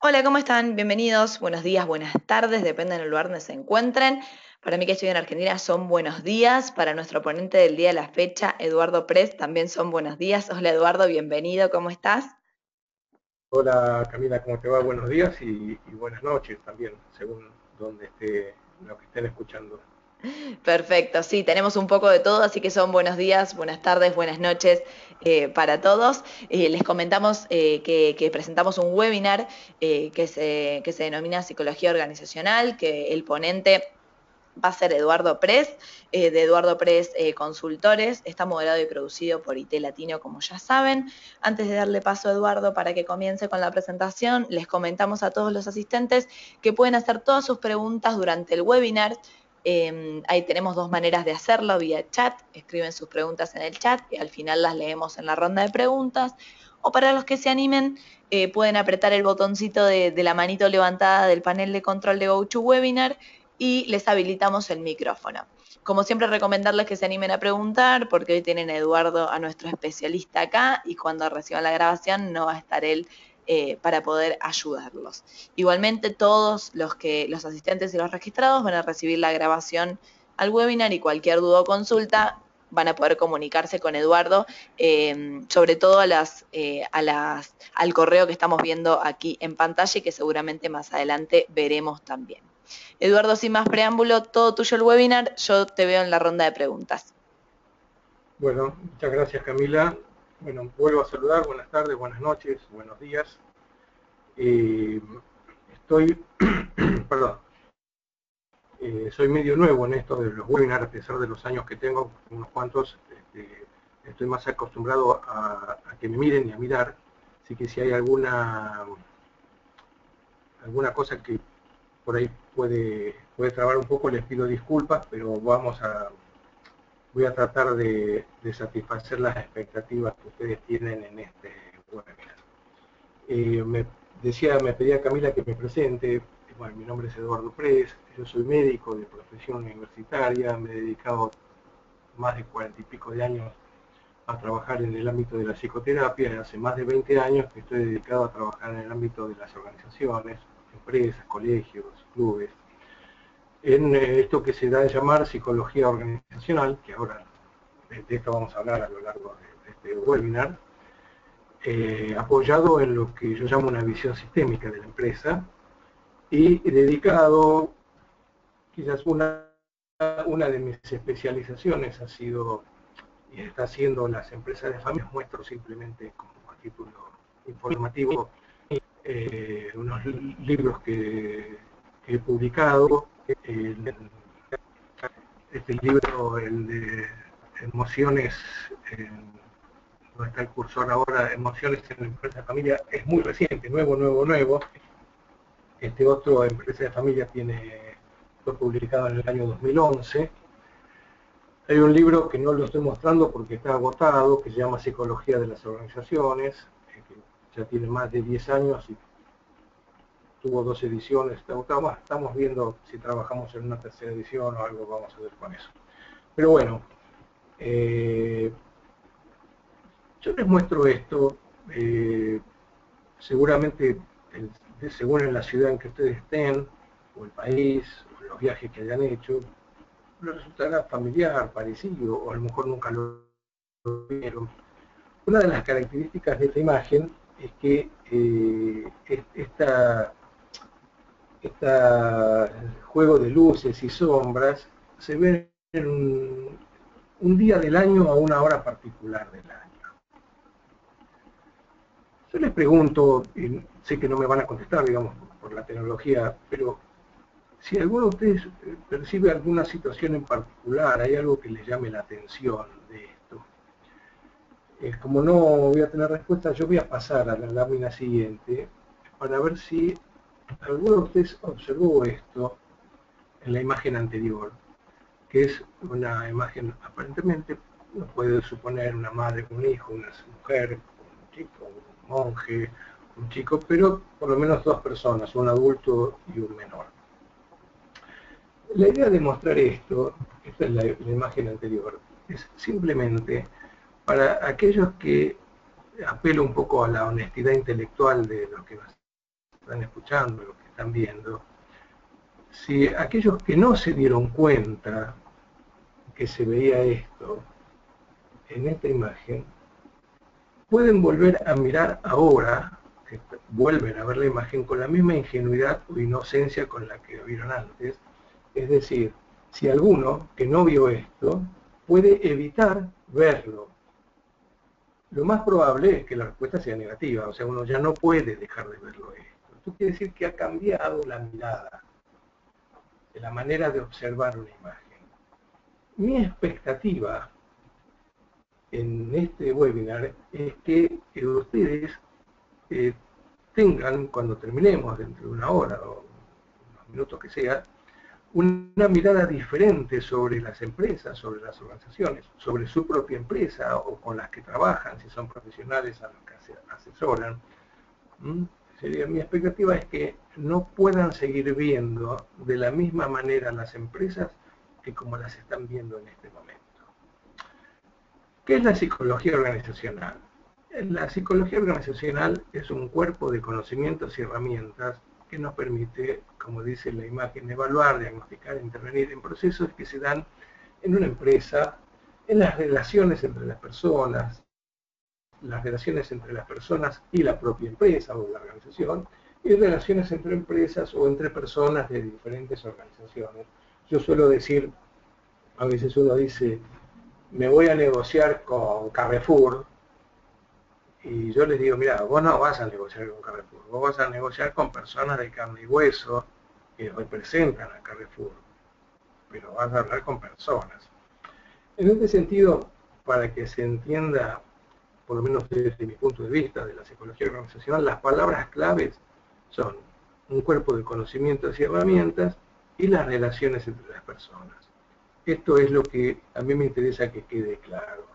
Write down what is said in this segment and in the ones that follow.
Hola, ¿cómo están? Bienvenidos, buenos días, buenas tardes, depende del lugar donde se encuentren. Para mí que estoy en Argentina son buenos días. Para nuestro ponente del día de la fecha, Eduardo Press, también son buenos días. Hola Eduardo, bienvenido, ¿cómo estás? Hola Camila, ¿cómo te va? Buenos días y buenas noches también, según donde esté lo que estén escuchando. Perfecto, sí, tenemos un poco de todo, así que son buenos días, buenas tardes, buenas noches para todos. Les comentamos que presentamos un webinar que se denomina Psicología Organizacional, que el ponente va a ser Eduardo Press, de Eduardo Press Consultores. Está moderado y producido por IT Latino, como ya saben. Antes de darle paso a Eduardo para que comience con la presentación, les comentamos a todos los asistentes que pueden hacer todas sus preguntas durante el webinar. Ahí tenemos dos maneras de hacerlo, vía chat, escriben sus preguntas en el chat y al final las leemos en la ronda de preguntas. O para los que se animen, pueden apretar el botoncito de la manito levantada del panel de control de GoToWebinar y les habilitamos el micrófono. Como siempre, recomendarles que se animen a preguntar, porque hoy tienen a Eduardo, a nuestro especialista acá, y cuando reciban la grabación no va a estar él para poder ayudarlos. Igualmente, todos los asistentes y los registrados van a recibir la grabación al webinar y cualquier duda o consulta van a poder comunicarse con Eduardo, sobre todo al correo que estamos viendo aquí en pantalla y que seguramente más adelante veremos también. Eduardo, sin más preámbulo, todo tuyo el webinar, yo te veo en la ronda de preguntas. Bueno, muchas gracias Camila. Bueno, vuelvo a saludar, buenas tardes, buenas noches, buenos días. Eh, estoy, perdón, soy medio nuevo en esto de los webinars, a pesar de los años que tengo, unos cuantos, estoy más acostumbrado a que me miren y a mirar, así que si hay alguna cosa que por ahí puede trabar un poco, les pido disculpas, pero voy a tratar de satisfacer las expectativas que ustedes tienen en este webinar. Me pedía Camila que me presente. Bueno, mi nombre es Eduardo Press, yo soy médico de profesión universitaria, me he dedicado más de 40 y pico de años a trabajar en el ámbito de la psicoterapia, y hace más de 20 años que estoy dedicado a trabajar en el ámbito de las organizaciones, empresas, colegios, clubes, en esto que se da a llamar psicología organizacional, que ahora de esto vamos a hablar a lo largo de este webinar, apoyado en lo que yo llamo una visión sistémica de la empresa y dedicado, quizás una de mis especializaciones ha sido y está haciendo las empresas de familia. Muestro simplemente como a título informativo unos libros que he publicado. El, este libro, el de Emociones, donde está el cursor ahora, Emociones en la empresa de familia, es muy reciente, nuevo. Este otro, Empresa de familia, fue publicado en el año 2011. Hay un libro que no lo estoy mostrando porque está agotado, que se llama Psicología de las Organizaciones, que ya tiene más de 10 años y tuvo dos ediciones. Estamos viendo si trabajamos en una tercera edición o algo vamos a ver con eso. Pero bueno, eh, yo les muestro esto. Seguramente, según en la ciudad en que ustedes estén, o el país, o los viajes que hayan hecho, les resultará familiar, parecido, o a lo mejor nunca lo vieron. Una de las características de esta imagen es que esta juego de luces y sombras se ve en un día del año a una hora particular del año. Yo les pregunto, y sé que no me van a contestar, digamos, por la tecnología, pero si alguno de ustedes percibe alguna situación en particular, hay algo que les llame la atención de esto. Como no voy a tener respuesta, yo voy a pasar a la lámina siguiente para ver si alguno de ustedes observó esto en la imagen anterior, que es una imagen aparentemente, uno puede suponer una madre con un hijo, una mujer, un chico, un monje, un chico, pero por lo menos dos personas, un adulto y un menor. La idea de mostrar esto, esta es la imagen anterior, es simplemente para aquellos que apelo un poco a la honestidad intelectual de los que nos están escuchando, los que están viendo, si aquellos que no se dieron cuenta que se veía esto en esta imagen, pueden volver a mirar ahora, que vuelven a ver la imagen con la misma ingenuidad o inocencia con la que vieron antes. Es decir, si alguno que no vio esto puede evitar verlo, lo más probable es que la respuesta sea negativa, o sea, uno ya no puede dejar de verlo esto. Esto quiere decir que ha cambiado la mirada, la manera de observar una imagen. Mi expectativa en este webinar es que ustedes tengan, cuando terminemos, dentro de una hora o unos minutos que sea, una mirada diferente sobre las empresas, sobre las organizaciones, sobre su propia empresa o con las que trabajan, si son profesionales a los que asesoran. Mi expectativa es que no puedan seguir viendo de la misma manera las empresas que como las están viendo en este momento. ¿Qué es la psicología organizacional? La psicología organizacional es un cuerpo de conocimientos y herramientas que nos permite, como dice la imagen, evaluar, diagnosticar, intervenir en procesos que se dan en una empresa, en las relaciones entre las personas y la propia empresa o la organización, y relaciones entre empresas o entre personas de diferentes organizaciones. Yo suelo decir, a veces uno dice, me voy a negociar con Carrefour, y yo les digo, mira, vos no vas a negociar con Carrefour, vos vas a negociar con personas de carne y hueso que representan a Carrefour, pero vas a hablar con personas. En este sentido, para que se entienda, por lo menos desde mi punto de vista de la psicología organizacional, las palabras claves son un cuerpo de conocimientos y herramientas y las relaciones entre las personas. Esto es lo que a mí me interesa que quede claro.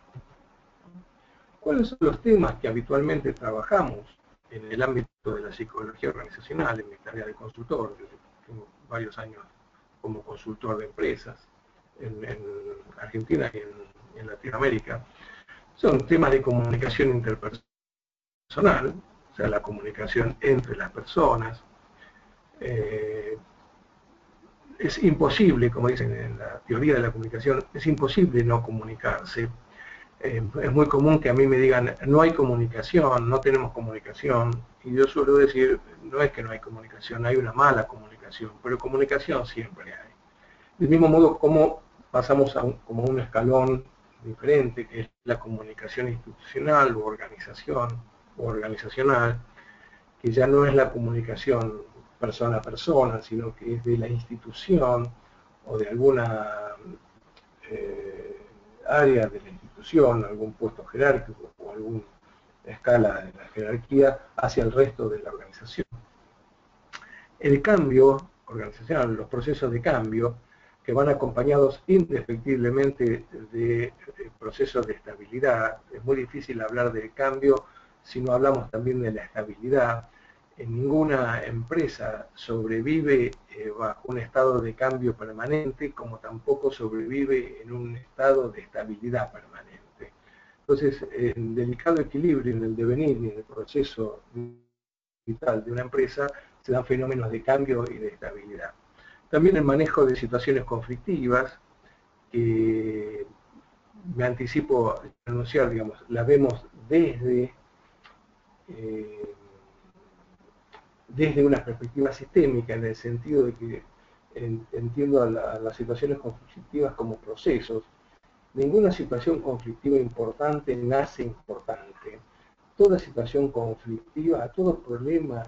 ¿Cuáles son los temas que habitualmente trabajamos en el ámbito de la psicología organizacional, en mi tarea de consultor? Yo tengo varios años como consultor de empresas en Argentina y en Latinoamérica. Son temas de comunicación interpersonal, o sea, la comunicación entre las personas. Es imposible, como dicen en la teoría de la comunicación, es imposible no comunicarse. Es muy común que a mí me digan, no hay comunicación, no tenemos comunicación, y yo suelo decir, no es que no hay comunicación, hay una mala comunicación, pero comunicación siempre hay. Del mismo modo, como pasamos a como un escalón diferente, que es la comunicación institucional o organizacional, que ya no es la comunicación persona a persona, sino que es de la institución o de alguna área de la institución, algún puesto jerárquico o alguna escala de la jerarquía hacia el resto de la organización. El cambio organizacional, los procesos de cambio, que van acompañados indefectiblemente de procesos de estabilidad. Es muy difícil hablar del cambio si no hablamos también de la estabilidad. En ninguna empresa sobrevive bajo un estado de cambio permanente, como tampoco sobrevive en un estado de estabilidad permanente. Entonces, en delicado equilibrio en el devenir y en el proceso vital de una empresa se dan fenómenos de cambio y de estabilidad. También el manejo de situaciones conflictivas, que me anticipo a anunciar, digamos, las vemos desde una perspectiva sistémica, en el sentido de que entiendo a las situaciones conflictivas como procesos. Ninguna situación conflictiva importante nace importante. Toda situación conflictiva, todo problema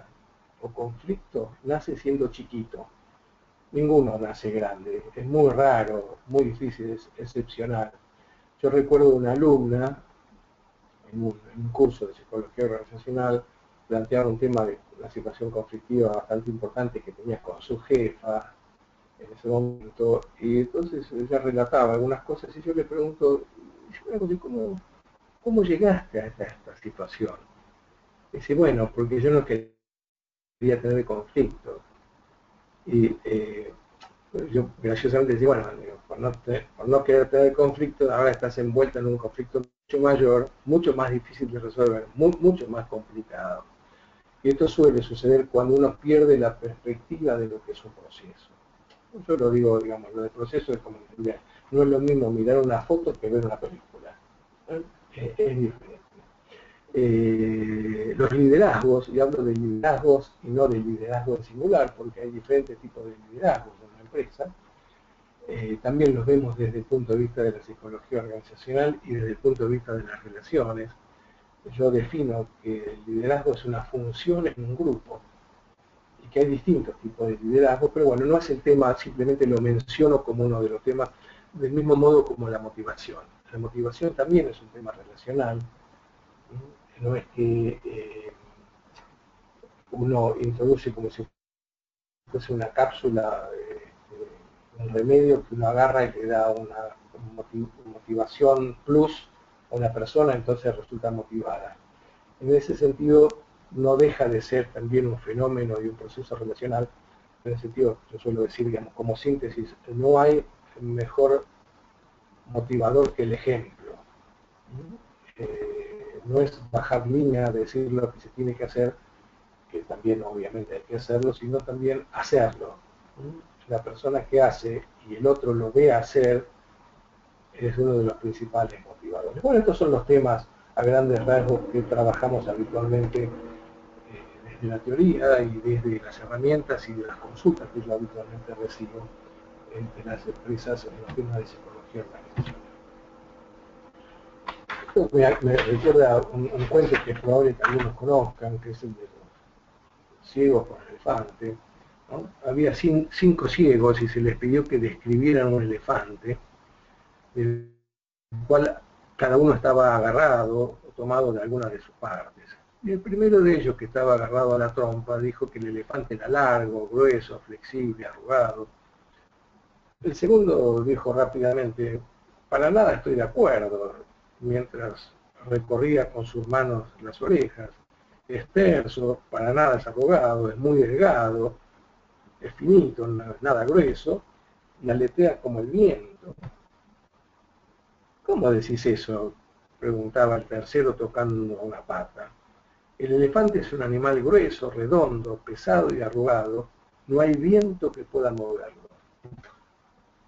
o conflicto nace siendo chiquito. Ninguno nace grande, es muy raro, muy difícil, es excepcional. Yo recuerdo una alumna en un curso de psicología organizacional plantear un tema de una situación conflictiva bastante importante que tenía con su jefa en ese momento, y entonces ella relataba algunas cosas y yo le pregunto, ¿cómo llegaste a esta situación? Y dice, bueno, porque yo no quería tener conflicto. Y yo graciosamente decía, bueno, por no querer tener conflicto, ahora estás envuelta en un conflicto mucho mayor, mucho más difícil de resolver, mucho más complicado. Y esto suele suceder cuando uno pierde la perspectiva de lo que es un proceso. Yo lo digo, digamos, lo del proceso es como no es lo mismo mirar una foto que ver una película. Es diferente. Los liderazgos, y hablo de liderazgos y no de liderazgo en singular, porque hay diferentes tipos de liderazgos en una empresa, también los vemos desde el punto de vista de la psicología organizacional y desde el punto de vista de las relaciones. Yo defino que el liderazgo es una función en un grupo y que hay distintos tipos de liderazgo, pero bueno, no es el tema, simplemente lo menciono como uno de los temas, del mismo modo como la motivación. La motivación también es un tema relacional, no es que uno introduce como si fuese una cápsula, un remedio que uno agarra y le da una motivación plus a una persona, entonces resulta motivada. En ese sentido, no deja de ser también un fenómeno y un proceso relacional. En ese sentido, yo suelo decir, digamos, como síntesis, no hay mejor motivador que el ejemplo. No es bajar línea, decir lo que se tiene que hacer, que también obviamente hay que hacerlo, sino también hacerlo. La persona que hace y el otro lo ve hacer es uno de los principales motivadores. Bueno, estos son los temas a grandes rasgos que trabajamos habitualmente desde la teoría y desde las herramientas y de las consultas que yo habitualmente recibo entre las empresas en los temas de psicología organizacional. Esto me recuerda un cuento que probablemente algunos conozcan, que es el de los ciegos con elefante. ¿No? Había 5 ciegos y se les pidió que describieran un elefante, del cual cada uno estaba agarrado o tomado de alguna de sus partes. Y el primero de ellos, que estaba agarrado a la trompa, dijo que el elefante era largo, grueso, flexible, arrugado. El segundo dijo rápidamente, para nada estoy de acuerdo, mientras recorría con sus manos las orejas. Es terso, para nada es arrugado, es muy delgado, es finito, no es nada grueso, y aletea como el viento. ¿Cómo decís eso?, preguntaba el tercero tocando una pata. El elefante es un animal grueso, redondo, pesado y arrugado. No hay viento que pueda moverlo.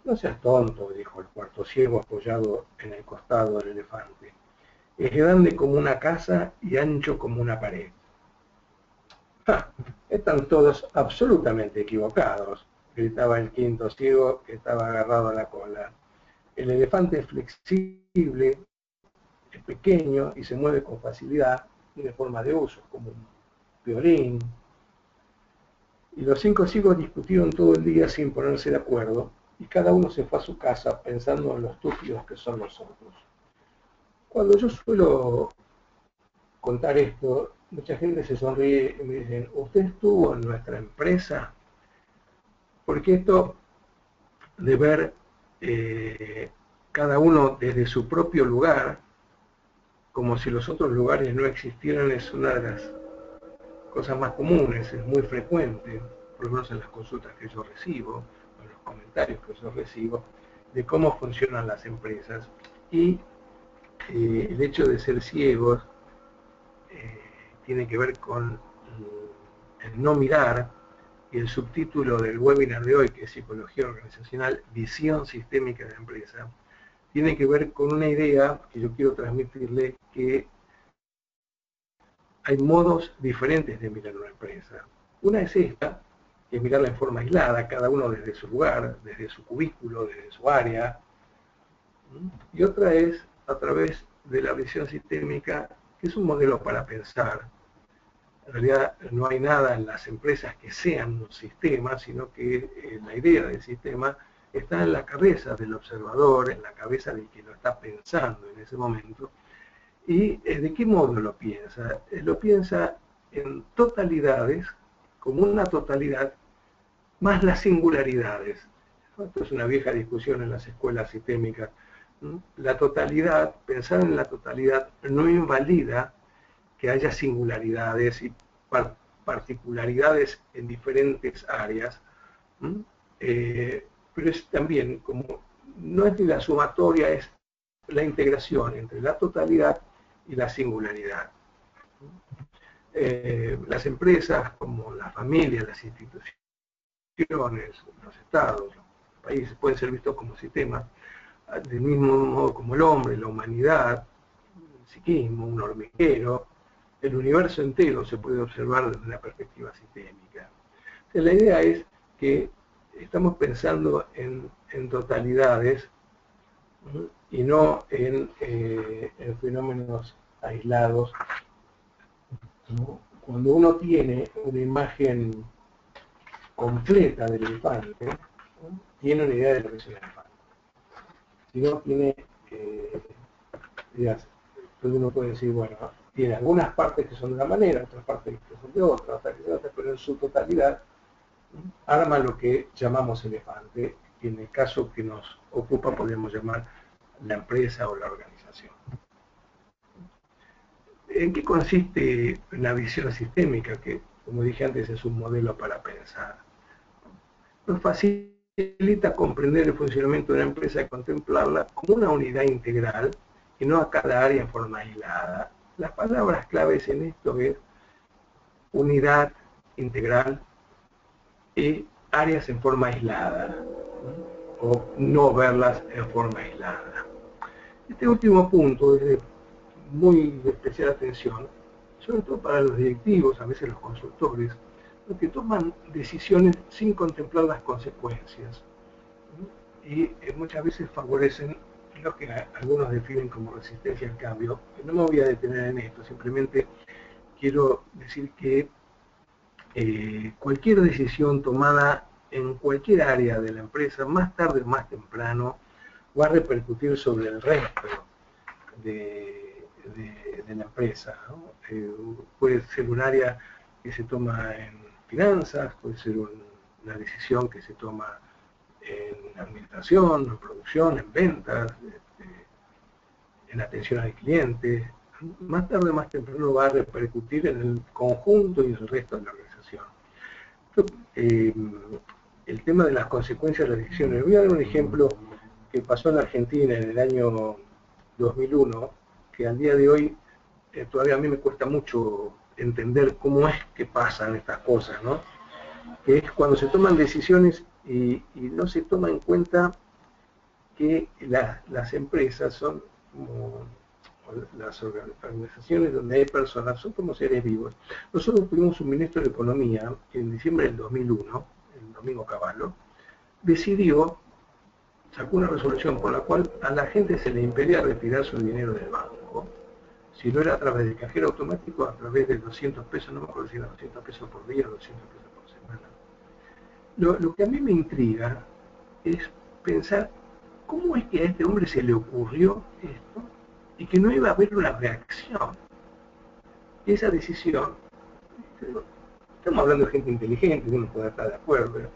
No seas tonto, dijo el cuarto ciego apoyado en el costado del elefante. Es grande como una casa y ancho como una pared. Están todos absolutamente equivocados, gritaba el quinto ciego que estaba agarrado a la cola. El elefante es flexible, es pequeño y se mueve con facilidad, tiene forma de uso, como un violín. Y los 5 ciegos discutieron todo el día sin ponerse de acuerdo, y cada uno se fue a su casa pensando en lo estúpidos que son los otros. Cuando yo suelo contar esto, mucha gente se sonríe y me dicen, ¿usted estuvo en nuestra empresa? Porque esto de ver cada uno desde su propio lugar, como si los otros lugares no existieran, es una de las cosas más comunes, es muy frecuente, por lo menos en las consultas que yo recibo, en los comentarios que yo recibo, de cómo funcionan las empresas. Y el hecho de ser ciegos tiene que ver con el no mirar, y el subtítulo del webinar de hoy, que es Psicología Organizacional, Visión Sistémica de la Empresa, tiene que ver con una idea que yo quiero transmitirle, que hay modos diferentes de mirar una empresa. Una es esta, que es mirarla en forma aislada, cada uno desde su lugar, desde su cubículo, desde su área. Y otra es a través de la visión sistémica, que es un modelo para pensar. En realidad no hay nada en las empresas que sean un sistema, sino que la idea del sistema está en la cabeza del observador, en la cabeza del que lo está pensando en ese momento. ¿Y de qué modo lo piensa? Lo piensa en totalidades, como una totalidad, más las singularidades. Esto es una vieja discusión en las escuelas sistémicas. La totalidad, pensar en la totalidad, no invalida que haya singularidades y particularidades en diferentes áreas, pero es también como, no es ni la sumatoria, es la integración entre la totalidad y la singularidad. Las empresas, como las familias, las instituciones, los estados, los países, pueden ser vistos como sistemas, del mismo modo como el hombre, la humanidad, el psiquismo, un hormiguero, el universo entero se puede observar desde una perspectiva sistémica. Entonces, la idea es que estamos pensando en totalidades, ¿no? Y no en fenómenos aislados, ¿no? Cuando uno tiene una imagen completa del elefante, ¿no? Tiene una idea de lo que es un elefante. Si no tiene, entonces uno puede decir, bueno, tiene algunas partes que son de una manera, otras partes que son de otra, otras que son de otra, pero en su totalidad, ¿no? Arma lo que llamamos elefante, y en el caso que nos ocupa podemos llamar la empresa o la organización. ¿En qué consiste la visión sistémica? Que, como dije antes, es un modelo para pensar. Nos facilita comprender el funcionamiento de una empresa y contemplarla como una unidad integral y no a cada área en forma aislada. Las palabras claves en esto es unidad integral y áreas en forma aislada, ¿no? O no verlas en forma aislada. Este último punto es de muy especial atención, sobre todo para los directivos, a veces los consultores, los que toman decisiones sin contemplar las consecuencias, ¿no? Y muchas veces favorecen lo que algunos definen como resistencia al cambio. No me voy a detener en esto, simplemente quiero decir que cualquier decisión tomada en cualquier área de la empresa, más tarde o más temprano, va a repercutir sobre el resto de la empresa, ¿no? Puede ser un área que se toma en finanzas, puede ser una decisión que se toma en administración, en producción, en ventas, en atención al cliente. Más tarde o más temprano va a repercutir en el conjunto y el resto de la organización. El tema de las consecuencias de las decisiones. Voy a dar un ejemplo que pasó en Argentina en el año 2001, que al día de hoy todavía a mí me cuesta mucho entender cómo es que pasan estas cosas, ¿no? Que es cuando se toman decisiones y no se toma en cuenta que las empresas son como las organizaciones donde hay personas, son como seres vivos. Nosotros tuvimos un ministro de Economía que en diciembre del 2001, el Domingo Cavallo, sacó una resolución por la cual a la gente se le impedía retirar su dinero del banco, si no era a través del cajero automático, a través de 200 pesos, no me acuerdo si era 200 pesos por día o 200 pesos por semana. Lo que a mí me intriga es pensar cómo es que a este hombre se le ocurrió esto y que no iba a haber una reacción. Y esa decisión, estamos hablando de gente inteligente, uno puede estar de acuerdo, pero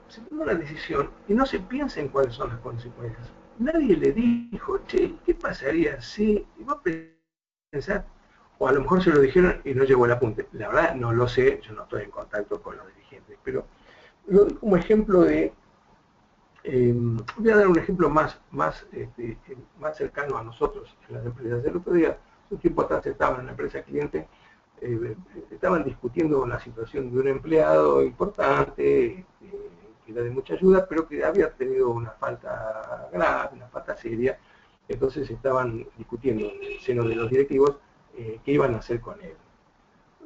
se toma una decisión y no se piensa en cuáles son las consecuencias. Nadie le dijo, che, ¿qué pasaría si? Y va a pensar, o a lo mejor se lo dijeron y no llegó el apunte. La verdad no lo sé, yo no estoy en contacto con los dirigentes, pero lo doy como ejemplo de, voy a dar un ejemplo más cercano a nosotros en las empresas. El otro día, un tiempo atrás estaba en una empresa cliente, estaban discutiendo la situación de un empleado importante, que era de mucha ayuda, pero que había tenido una falta grave, una falta seria. Entonces estaban discutiendo en el seno de los directivos qué iban a hacer con él.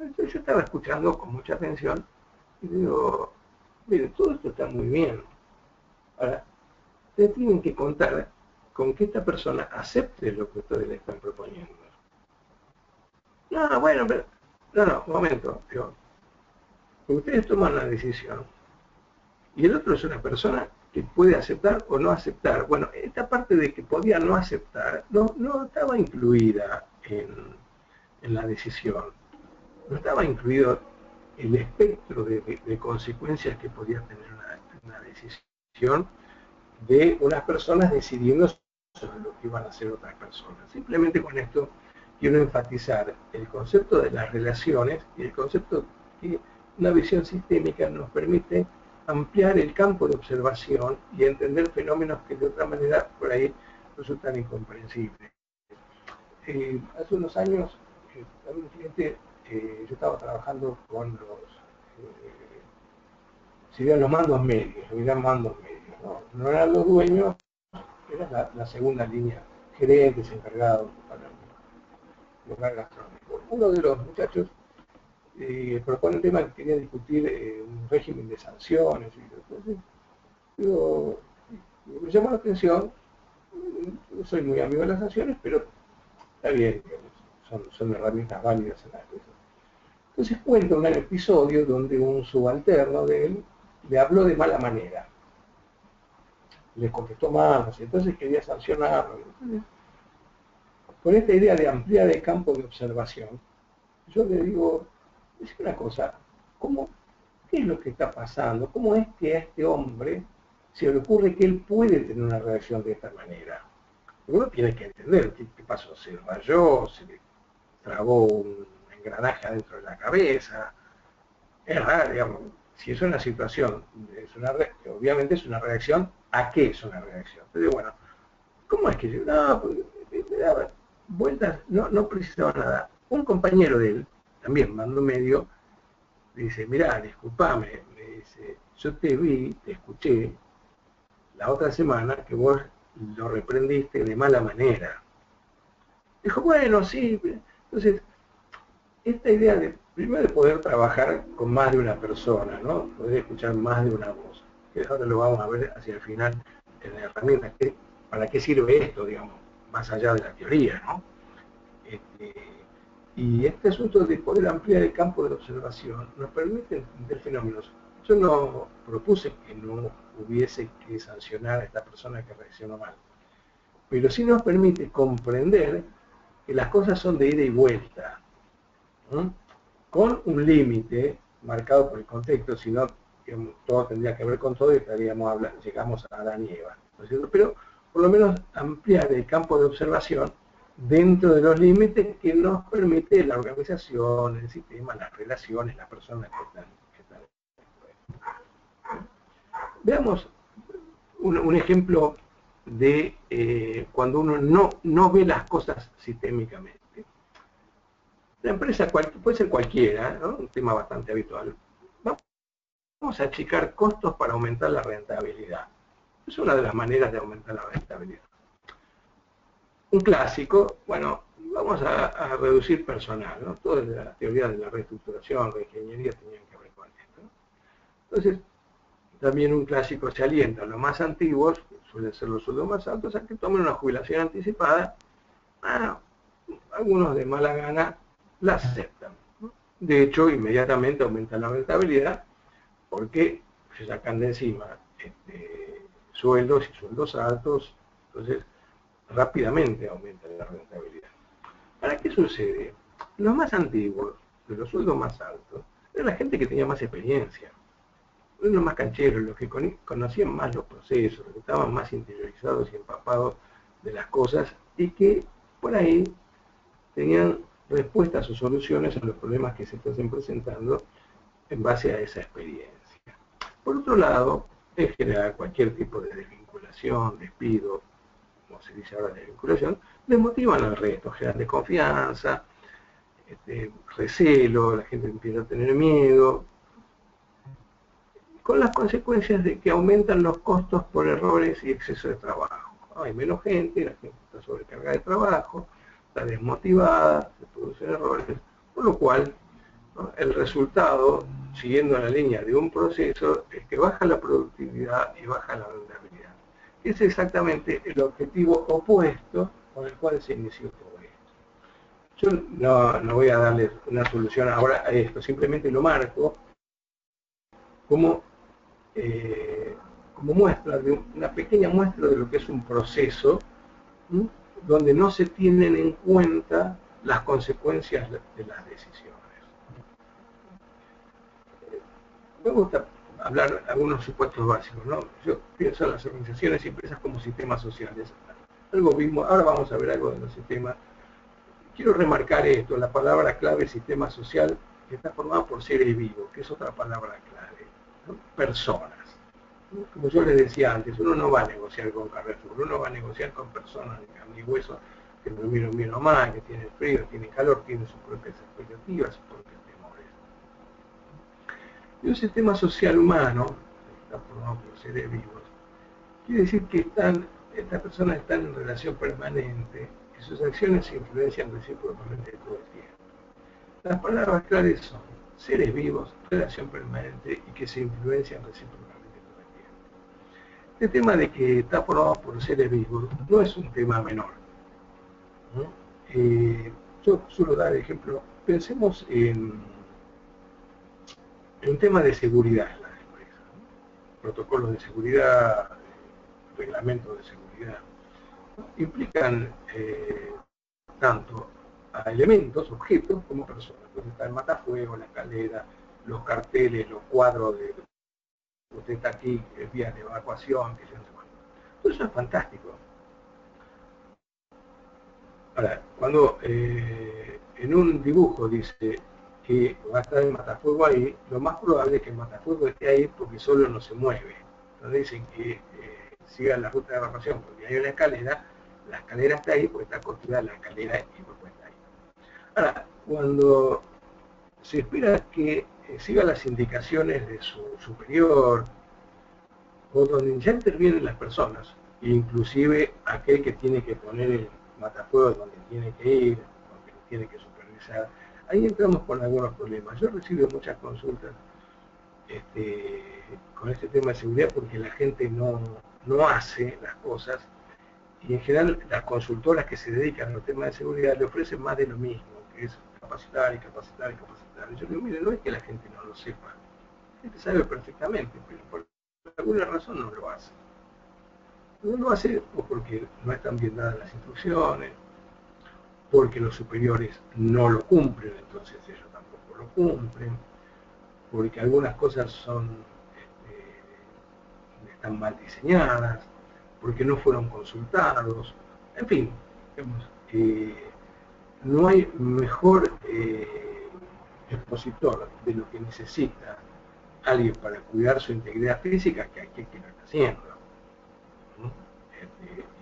Entonces yo estaba escuchando con mucha atención y digo, miren, todo esto está muy bien. Ahora, ustedes tienen que contar con que esta persona acepte lo que ustedes le están proponiendo. No, bueno, pero... No, un momento. Digo, porque ustedes toman la decisión y el otro es una persona que puede aceptar o no aceptar. Bueno, esta parte de que podía no aceptar no estaba incluida en la decisión. No estaba incluido el espectro de consecuencias que podía tener una decisión de unas personas decidiendo sobre lo que iban a hacer otras personas. Simplemente con esto quiero enfatizar el concepto de las relaciones y el concepto que una visión sistémica nos permite ampliar el campo de observación y entender fenómenos que de otra manera por ahí resultan incomprensibles. Hace unos años, un cliente yo estaba trabajando con serían los mandos medios, eran mandos medios, no eran los dueños, era la segunda línea, gerentes, encargados para el lugar gastronómico. Uno de los muchachos propone un tema que quería discutir un régimen de sanciones, y entonces, me llamó la atención, no soy muy amigo de las sanciones, pero está bien, son herramientas válidas en la empresa. Entonces cuenta un episodio donde un subalterno de él le habló de mala manera, le contestó mal, entonces quería sancionarlo. Entonces, con esta idea de ampliar el campo de observación, yo le digo, es una cosa, ¿qué es lo que está pasando? ¿Cómo es que a este hombre se le ocurre que él puede tener una reacción de esta manera? Porque uno tiene que entender qué pasó, se rayó, se le trabó un engranaje adentro de la cabeza. Es raro, digamos, si es una situación, obviamente es una reacción, ¿a qué es una reacción? Entonces, bueno, ¿cómo es que yo? No, me daba vueltas, no precisaba nada. Un compañero de él, también mando medio, dice, mirá, disculpame, me dice, yo te vi, te escuché la otra semana que vos lo reprendiste de mala manera. Dijo, bueno, sí. Entonces, esta idea de, primero, de poder trabajar con más de una persona, ¿no? Poder escuchar más de una voz, que ahora lo vamos a ver hacia el final en la herramienta, ¿para qué sirve esto, digamos, más allá de la teoría, ¿no? Y este asunto de poder ampliar el campo de observación nos permite entender fenómenos. Yo no propuse que no hubiese que sancionar a esta persona que reaccionó mal, pero sí nos permite comprender que las cosas son de ida y vuelta, ¿no? Con un límite marcado por el contexto, si no, todo tendría que ver con todo y estaríamos hablando, llegamos a Adán y Eva, ¿no es cierto? Pero por lo menos ampliar el campo de observación dentro de los límites que nos permite la organización, el sistema, las relaciones, las personas que están. Veamos un ejemplo de cuando uno no ve las cosas sistémicamente. La empresa puede ser cualquiera, ¿no? Un tema bastante habitual. Vamos a achicar costos para aumentar la rentabilidad. Es una de las maneras de aumentar la rentabilidad. Un clásico, bueno, vamos a reducir personal, ¿no? Todas las teorías de la reestructuración, la ingeniería tenían que ver con esto, ¿no? Entonces, también un clásico se alienta a los más antiguos, que suelen ser los sueldos más altos, a que tomen una jubilación anticipada. Algunos de mala gana la aceptan, ¿no? De hecho, inmediatamente aumenta la rentabilidad porque se sacan de encima sueldos y sueldos altos, entonces rápidamente aumenta la rentabilidad. ¿Para qué sucede? Los más antiguos, de los sueldos más altos, era la gente que tenía más experiencia, los más cancheros, los que conocían más los procesos, los que estaban más interiorizados y empapados de las cosas y que por ahí tenían respuestas o soluciones a los problemas que se están presentando en base a esa experiencia. Por otro lado, en general, cualquier tipo de desvinculación, despido, como se dice ahora, desvinculación, desmotivan al resto, generan desconfianza, recelo, la gente empieza a tener miedo, con las consecuencias de que aumentan los costos por errores y exceso de trabajo. Hay menos gente, la gente está sobrecargada de trabajo, está desmotivada, se producen errores, por lo cual, ¿no?, el resultado, siguiendo la línea de un proceso, es que baja la productividad y baja la rentabilidad. Es exactamente el objetivo opuesto con el cual se inició todo esto. Yo no voy a darles una solución ahora a esto, simplemente lo marco como muestra, una pequeña muestra de lo que es un proceso, ¿sí?, donde no se tienen en cuenta las consecuencias de las decisiones. Me gusta hablar de algunos supuestos básicos, ¿no? Yo pienso en las organizaciones y empresas como sistemas sociales. Algo mismo, ahora vamos a ver algo de los sistemas. Quiero remarcar esto, la palabra clave sistema social, que está formada por seres vivos, que es otra palabra clave, ¿no? Personas. Como yo les decía antes, uno no va a negociar con Carrefour, uno va a negociar con personas de carne y hueso, que no miro más, que tiene frío, tiene calor, tiene sus propias expectativas, sus propios temores. Y un sistema social humano, está formado por seres vivos, quiere decir que estas personas están en relación permanente y sus acciones se influencian recíprocamente todo el tiempo. Las palabras claves son seres vivos, relación permanente y que se influencian recíprocamente todo el tiempo. Este tema de que está formado por seres vivos no es un tema menor, ¿no? Yo suelo dar ejemplo, pensemos en un tema de seguridad en las empresas, ¿no? Protocolos de seguridad, reglamentos de seguridad, ¿no? Implican tanto a elementos, objetos, como personas. Entonces está el matafuego, la escalera, los carteles, los cuadros de usted está aquí, vías de evacuación, que yo no sé cuánto. Todo eso es fantástico. Ahora, cuando en un dibujo dice que va a estar el matafuego ahí, lo más probable es que el matafuego esté ahí porque solo no se mueve. Entonces dicen que sigan la ruta de evacuación porque hay una escalera, la escalera está ahí porque está construida la escalera y pues está ahí. Ahora, cuando se espera que siga las indicaciones de su superior, o donde ya intervienen las personas, inclusive aquel que tiene que poner el matafuego donde tiene que ir, donde tiene que supervisar, ahí entramos con algunos problemas. Yo recibo muchas consultas con este tema de seguridad porque la gente no hace las cosas y en general las consultoras que se dedican al tema de seguridad le ofrecen más de lo mismo, que es capacitar y capacitar y capacitar. Y yo digo, mire, no es que la gente no lo sepa, la gente sabe perfectamente, pero por alguna razón no lo hace. No lo hace o porque no están bien dadas las instrucciones, porque los superiores no lo cumplen, entonces ellos tampoco lo cumplen, porque algunas cosas están mal diseñadas, porque no fueron consultados, en fin, no hay mejor expositor de lo que necesita alguien para cuidar su integridad física que aquel que lo está haciendo.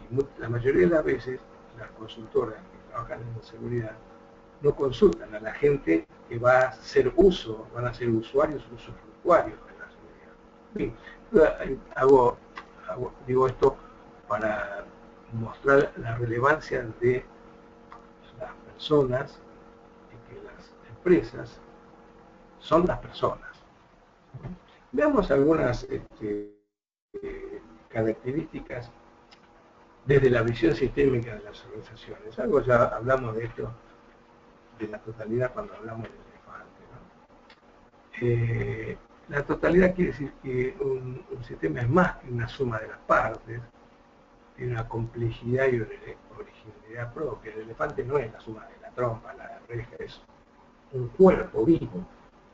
Y la mayoría de las veces las consultoras que trabajan en seguridad no consultan a la gente que va a hacer uso, van a ser usuarios o usufructuarios de la seguridad. Bien, digo esto para mostrar la relevancia de las personas y que las empresas son las personas. Veamos algunas características desde la visión sistémica de las organizaciones. Algo ya hablamos de esto, de la totalidad cuando hablamos del elefante, ¿no? La totalidad quiere decir que un sistema es más que una suma de las partes, tiene una complejidad y originalidad propia. El elefante no es la suma de la trompa, la reja, es un cuerpo vivo,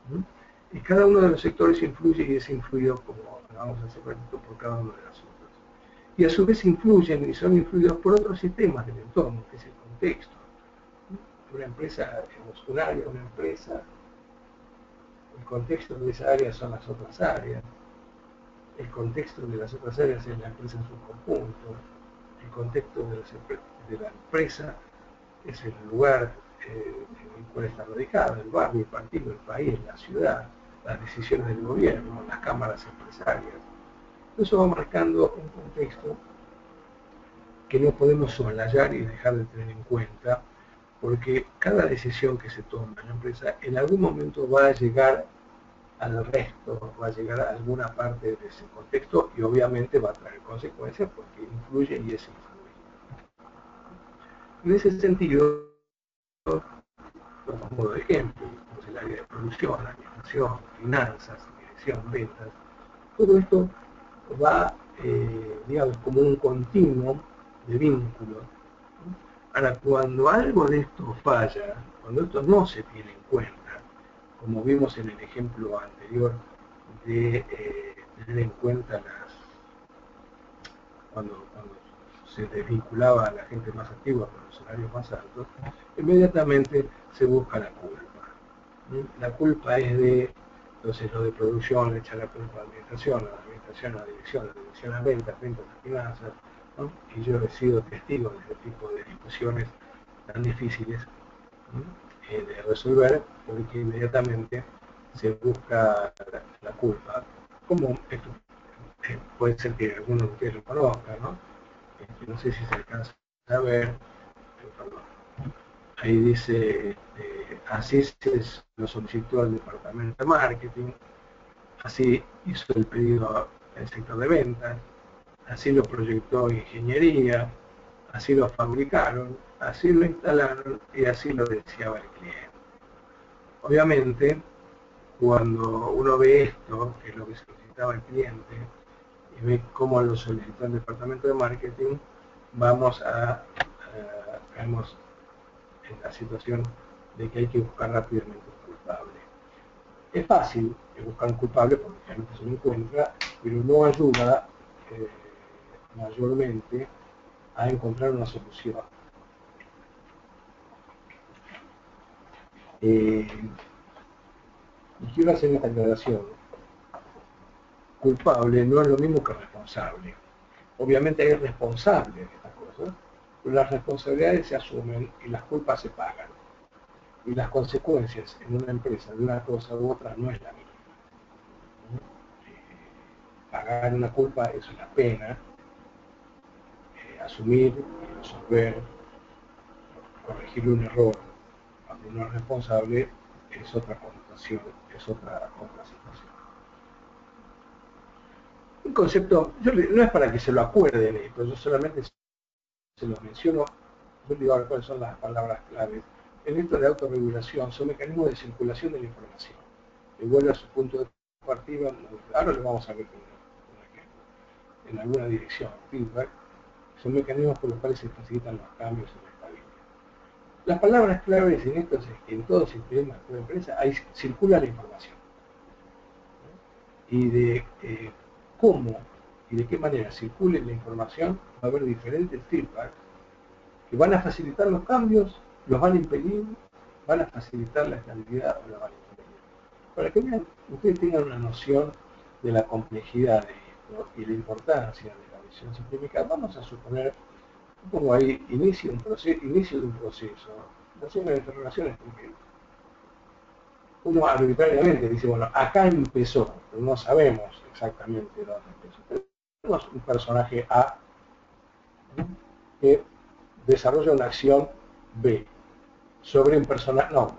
¿no? Y cada uno de los sectores influye y es influido, como hablamos hace ratito, por cada uno de los otros. Y a su vez influyen y son influidos por otros sistemas del entorno, que es el contexto. Una empresa, un área, una empresa, el contexto de esa área son las otras áreas, el contexto de las otras áreas es la empresa en su conjunto, el contexto de la empresa es el lugar en el cual está radicado, el barrio, el partido, el país, la ciudad, las decisiones del gobierno, las cámaras empresarias. Eso va marcando un contexto que no podemos soslayar y dejar de tener en cuenta, porque cada decisión que se toma en la empresa en algún momento va a llegar al resto, va a llegar a alguna parte de ese contexto y obviamente va a traer consecuencias porque influye y es influido. En ese sentido, como modo de ejemplo, pues el área de producción, administración, finanzas, dirección, ventas, todo esto va, digamos, como un continuo de vínculos. Ahora, cuando algo de esto falla, cuando esto no se tiene en cuenta, como vimos en el ejemplo anterior de tener en cuenta cuando se desvinculaba a la gente más antigua con los salarios más altos, inmediatamente se busca la culpa. La culpa es de, entonces lo de producción le echa la culpa a la administración a la dirección, la dirección a ventas, ventas a finanzas, ¿no? Y yo he sido testigo de este tipo de discusiones tan difíciles, ¿no? De resolver, porque inmediatamente se busca la culpa, como esto puede ser que algunos de ustedes lo conozcan, ¿no? No sé si se alcanza a ver, perdón. Ahí dice, así se lo solicitó al departamento de marketing, así hizo el pedido el sector de ventas, así lo proyectó ingeniería, así lo fabricaron, así lo instalaron y así lo deseaba el cliente. Obviamente, cuando uno ve esto, que es lo que solicitaba el cliente, y ve cómo lo solicitó el departamento de marketing, caemos en la situación de que hay que buscar rápidamente un culpable. Es fácil buscar un culpable porque realmente se lo encuentra, pero no ayuda mayormente a encontrar una solución. Y quiero hacer esta aclaración. Culpable no es lo mismo que responsable. Obviamente hay responsables de estas cosas, pero las responsabilidades se asumen y las culpas se pagan. Y las consecuencias en una empresa de una cosa u otra no es la misma. Pagar una culpa es una pena, asumir y resolver, corregir un error cuando uno es responsable es otra connotación, es otra situación. Un concepto, no es para que se lo acuerden esto, yo solamente se los menciono, yo digo ahora cuáles son las palabras claves. En esto de autorregulación son mecanismos de circulación de la información, que vuelve a su punto de partida, ahora lo vamos a ver con un ejemplo, en alguna dirección, feedback, son mecanismos por los cuales se facilitan los cambios en la estabilidad. Las palabras claves en esto es que en todo sistema, en toda empresa, ahí circula la información. Y de cómo y de qué manera circule la información, va a haber diferentes feedbacks que van a facilitar los cambios, los van a impedir, van a facilitar la estabilidad o la van a impedir. Para que vean, ustedes tengan una noción de la complejidad de esto y la importancia de la visión sistémica, vamos a suponer, pongo ahí inicio de un proceso, no signo de interrogaciones porque uno arbitrariamente dice, bueno, acá empezó, pero no sabemos exactamente dónde empezó. Tenemos un personaje A, ¿no?, que desarrolla una acción B sobre un personaje, no,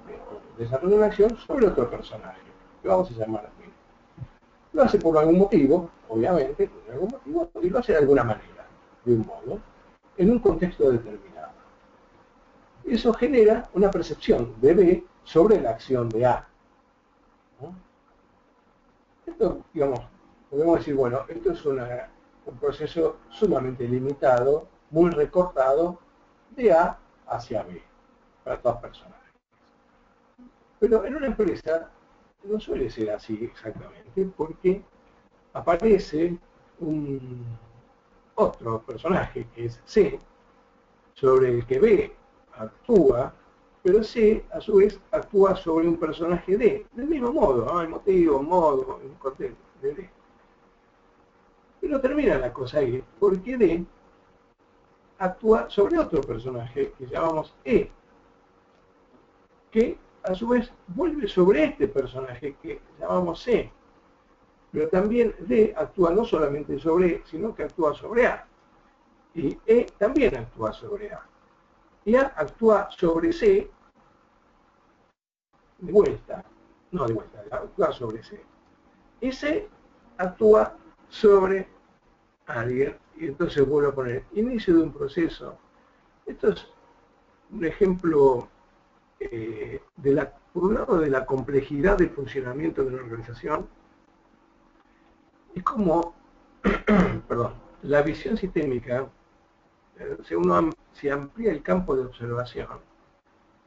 desarrolla una acción sobre otro personaje, que vamos a llamar B. Lo hace por algún motivo, obviamente, por algún motivo, y lo hace de alguna manera, de un modo, en un contexto determinado. Eso genera una percepción de B sobre la acción de A. ¿No? Esto, digamos, podemos decir, bueno, esto es un proceso sumamente limitado, muy recortado, de A hacia B, para todas personas. Pero en una empresa no suele ser así exactamente, porque aparece otro personaje, que es C, sobre el que B actúa, pero C, a su vez, actúa sobre un personaje D, del mismo modo, ¿no? Emotivo, modo, en contexto de D. Pero termina la cosa ahí, porque D actúa sobre otro personaje que llamamos E, que a su vez vuelve sobre este personaje que llamamos C. Pero también D actúa no solamente sobre E, sino que actúa sobre A. Y E también actúa sobre A. Y A actúa sobre C de vuelta. No de vuelta, actúa sobre C. Y C actúa sobre alguien. Y entonces vuelvo a poner inicio de un proceso. Esto es un ejemplo por un lado, de la complejidad del funcionamiento de una organización y cómo, perdón, la visión sistémica, se amplía el campo de observación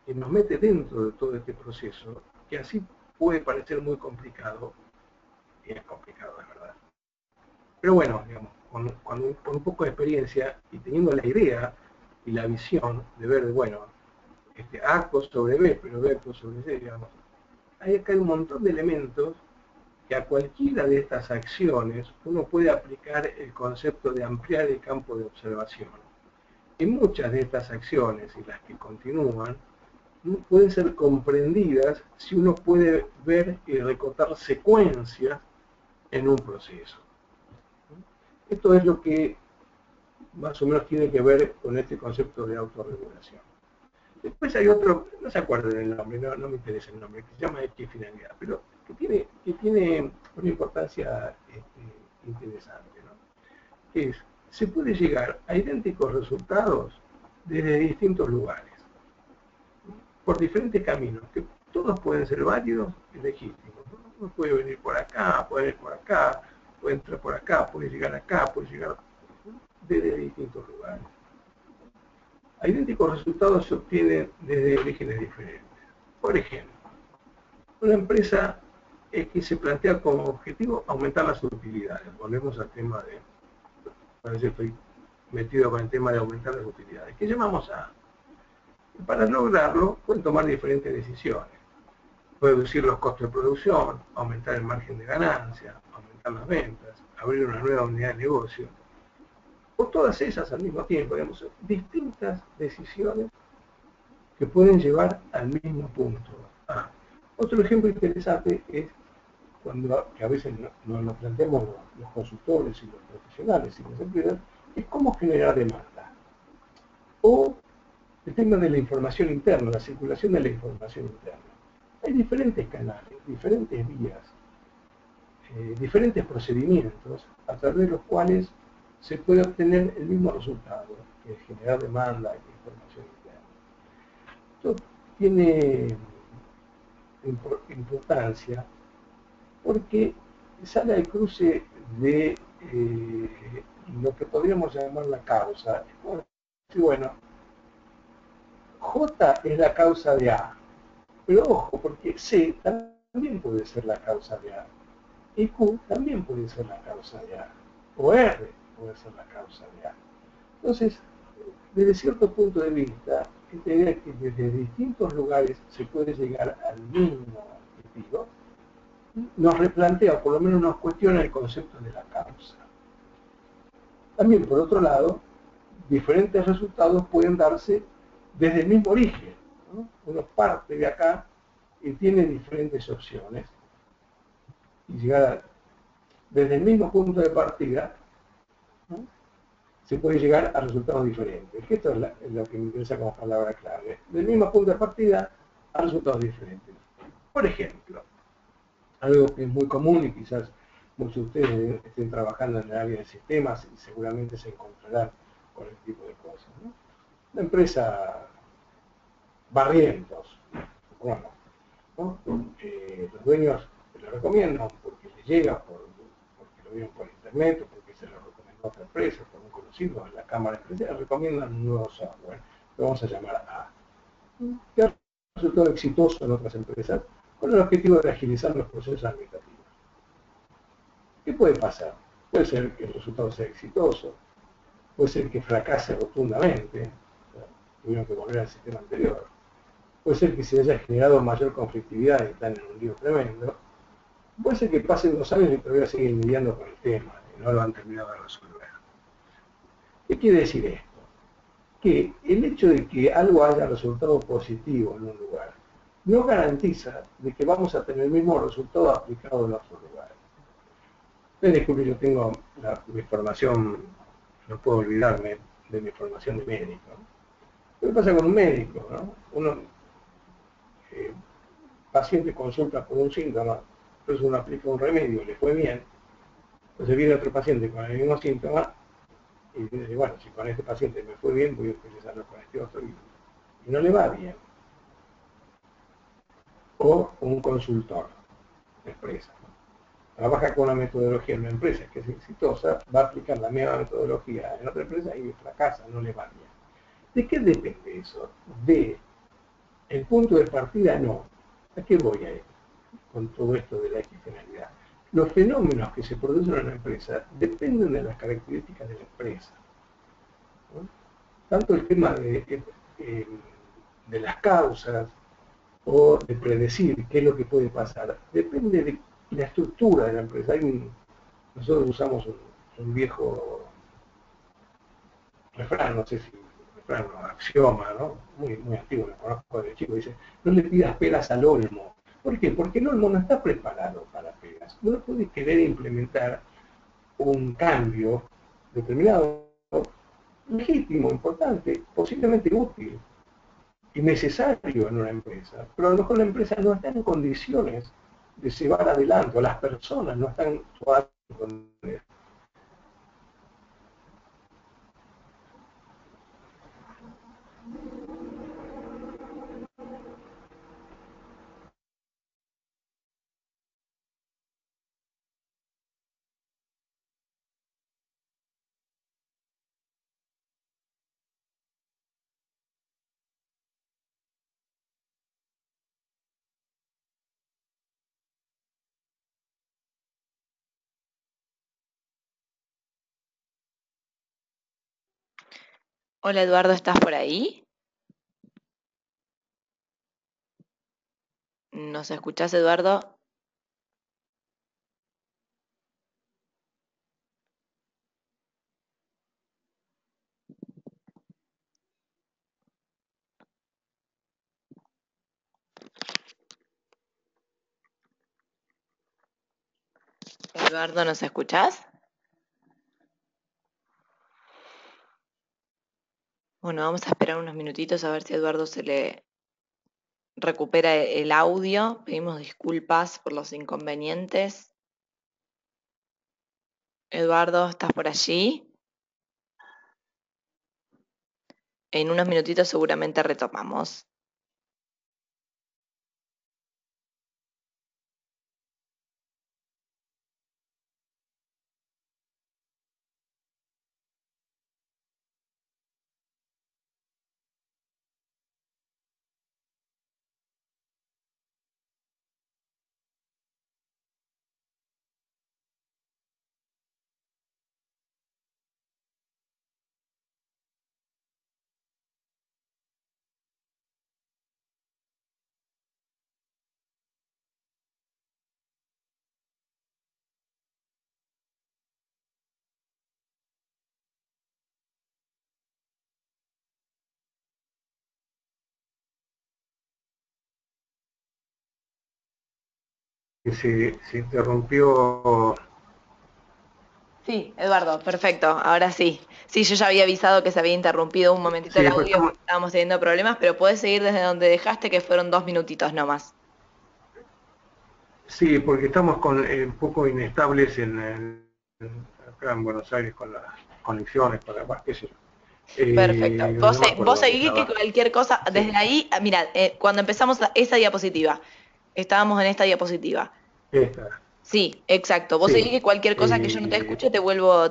y nos mete dentro de todo este proceso, que así puede parecer muy complicado, y es complicado, de verdad. Pero bueno, digamos, con un poco de experiencia y teniendo la idea y la visión de ver, bueno, A sobre B, pero B sobre C, digamos, hay acá un montón de elementos que a cualquiera de estas acciones uno puede aplicar el concepto de ampliar el campo de observación. Y muchas de estas acciones y las que continúan pueden ser comprendidas si uno puede ver y recortar secuencias en un proceso. Esto es lo que más o menos tiene que ver con este concepto de autorregulación. Después hay otro, no se acuerdan el nombre, no me interesa el nombre, que se llama equifinalidad, pero que tiene una importancia interesante, ¿no? Que es, se puede llegar a idénticos resultados desde distintos lugares, por diferentes caminos, que todos pueden ser válidos y legítimos, ¿no? Uno puede venir por acá, puede ir por acá, puede entrar por acá, puede llegar acá, puede llegar desde distintos lugares. Idénticos resultados se obtienen desde orígenes diferentes. Por ejemplo, una empresa que se plantea como objetivo aumentar las utilidades. Volvemos al tema de, parece que estoy metido con el tema de aumentar las utilidades. ¿Qué llamamos A? Y para lograrlo pueden tomar diferentes decisiones. Reducir los costos de producción, aumentar el margen de ganancia, aumentar las ventas, abrir una nueva unidad de negocio. O todas esas al mismo tiempo, digamos, distintas decisiones que pueden llevar al mismo punto. Otro ejemplo interesante es cuando que a veces nos planteamos los consultores y los profesionales y las empresas, es cómo generar demanda. O el tema de la información interna, la circulación de la información interna. Hay diferentes canales, diferentes vías, diferentes procedimientos a través de los cuales se puede obtener el mismo resultado, que es generar demanda y información interna. Esto tiene importancia porque sale al cruce de lo que podríamos llamar la causa. Bueno, J es la causa de A, pero ojo, porque C también puede ser la causa de A, y Q también puede ser la causa de A, o R puede ser la causa de A. Entonces, desde cierto punto de vista, esta idea que desde distintos lugares se puede llegar al mismo objetivo, nos replantea, o por lo menos nos cuestiona el concepto de la causa. También, por otro lado, diferentes resultados pueden darse desde el mismo origen, ¿no? Uno parte de acá y tiene diferentes opciones, y llegar desde el mismo punto de partida, ¿no? Se puede llegar a resultados diferentes. Esto es lo que me interesa como palabra clave. Del mismo punto de partida a resultados diferentes. Por ejemplo, algo que es muy común y quizás muchos de ustedes estén trabajando en el área de sistemas y seguramente se encontrarán con este tipo de cosas, ¿no? Una empresa Barrientos, bueno, ¿no? Los dueños lo recomiendan porque les llega, porque lo vieron por internet, o porque se lo recomendó a otra empresa, por un conocido en la cámara empresarial, recomiendan un nuevo software, lo vamos a llamar A, que ha resultado exitoso en otras empresas con el objetivo de agilizar los procesos administrativos. ¿Qué puede pasar? Puede ser que el resultado sea exitoso, puede ser que fracase rotundamente, o sea, tuvieron que volver al sistema anterior, puede ser que se haya generado mayor conflictividad y están en un lío tremendo, puede ser que pasen 2 años y todavía siguen lidiando con el tema y no lo han terminado de resolver. ¿Qué quiere decir esto? Que el hecho de que algo haya resultado positivo en un lugar no garantiza de que vamos a tener el mismo resultado aplicado en otro lugar. Disculpe, yo tengo mi formación, no puedo olvidarme de mi formación de médico, ¿no? ¿Qué pasa con un médico, ¿no? Paciente consulta por un síntoma, entonces uno aplica un remedio, le fue bien, entonces viene otro paciente con el mismo síntoma y dice, bueno, si con este paciente me fue bien, voy a utilizarlo con este otro y no le va bien. O un consultor de empresa, ¿no? Trabaja con una metodología en una empresa que es exitosa, va a aplicar la misma metodología en otra empresa y fracasa, no le va bien. ¿De qué depende eso? De el punto de partida, no. ¿A qué voy a ir con todo esto de la equifinalidad? Los fenómenos que se producen en una empresa dependen de las características de la empresa, ¿no? Tanto el tema de las causas o de predecir qué es lo que puede pasar, depende de la estructura de la empresa. Nosotros usamos un viejo refrán, no sé si refrán o axioma, ¿no? Muy antiguo, lo conozco de chico, dice, no le pidas peras al olmo. ¿Por qué? Porque el olmo no está preparado para peras. No puede querer implementar un cambio determinado, legítimo, importante, posiblemente útil y necesario en una empresa, pero a lo mejor la empresa no está en condiciones de llevar adelante, o las personas no están con Hola Eduardo, ¿estás por ahí? ¿Nos escuchás, Eduardo? Eduardo, ¿nos escuchás? Bueno, vamos a esperar unos minutitos a ver si a Eduardo se le recupera el audio. Pedimos disculpas por los inconvenientes. Eduardo, ¿estás por allí? En unos minutitos seguramente retomamos. que se interrumpió. Sí, Eduardo, perfecto. Ahora sí. Sí, yo ya había avisado que se había interrumpido un momentito Sí, el después audio estamos, porque estábamos teniendo problemas, pero puedes seguir desde donde dejaste, que fueron 2 minutitos nomás. sí, porque estamos un poco inestables acá en Buenos Aires con las conexiones, qué sé yo. Perfecto. No me acuerdo Vos dónde seguí que estaba. cualquier cosa, Sí, desde ahí, mira, cuando empezamos esa diapositiva, estábamos en esta diapositiva. esta. Sí, exacto. Vos seguí Sí. que cualquier cosa que yo no te Eh, escuche te vuelvo a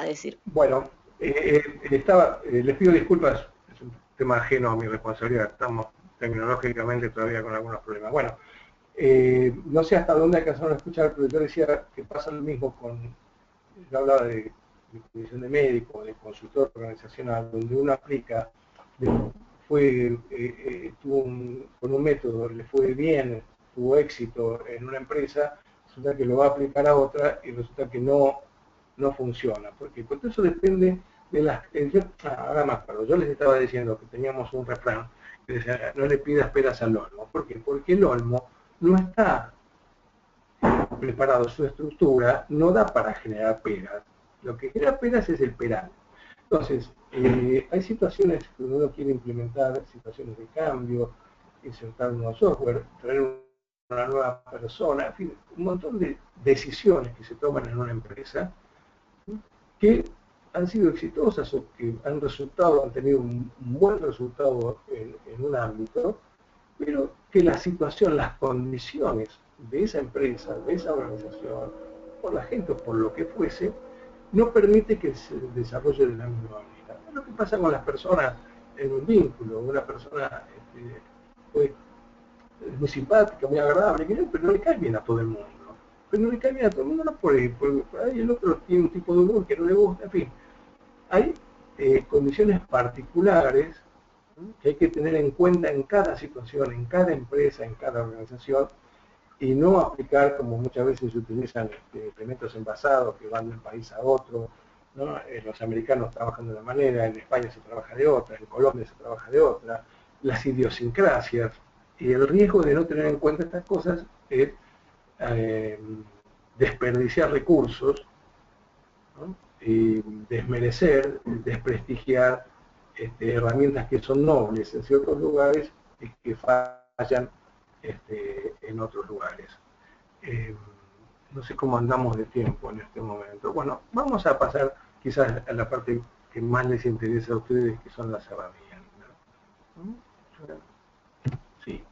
decir. bueno, les pido disculpas, es un tema ajeno a mi responsabilidad, estamos tecnológicamente todavía con algunos problemas. Bueno, no sé hasta dónde alcanzaron a escuchar, pero yo decía que pasa lo mismo yo hablaba de condición de médico, de consultor organizacional, donde uno aplica, con un método, le fue bien, tuvo éxito en una empresa, resulta que lo va a aplicar a otra y resulta que no funciona. Porque eso depende de las... ahora más claro, yo les estaba diciendo que teníamos un refrán que decía, no le pidas peras al olmo. ¿Por qué? Porque el olmo no está preparado, su estructura no da para generar peras. Lo que genera peras es el peral. Entonces, hay situaciones que uno quiere implementar, situaciones de cambio, insertar un nuevo software, traer una nueva persona, en fin, un montón de decisiones que se toman en una empresa que han sido exitosas o que han tenido un buen resultado en un ámbito, pero que la situación, las condiciones de esa empresa, de esa organización, por la gente o por lo que fuese, no permite que se desarrolle de la misma manera. Es lo que pasa con las personas en un vínculo. Una persona pues, es muy simpática, muy agradable, pero no le cae bien a todo el mundo. Pero no le cae bien a todo el mundo, no por ahí el otro tiene un tipo de humor que no le gusta, en fin. Hay condiciones particulares que hay que tener en cuenta en cada situación, en cada empresa, en cada organización, y no aplicar como muchas veces se utilizan elementos envasados que van de un país a otro, ¿no? Los americanos trabajan de una manera, en España se trabaja de otra, en Colombia se trabaja de otra, las idiosincrasias, y el riesgo de no tener en cuenta estas cosas es desperdiciar recursos, ¿no? Y desmerecer, desprestigiar herramientas que son nobles en ciertos lugares y que fallan en otros lugares. No sé cómo andamos de tiempo en este momento. Bueno, vamos a pasar quizás a la parte que más les interesa a ustedes, que son las herramientas. Sí.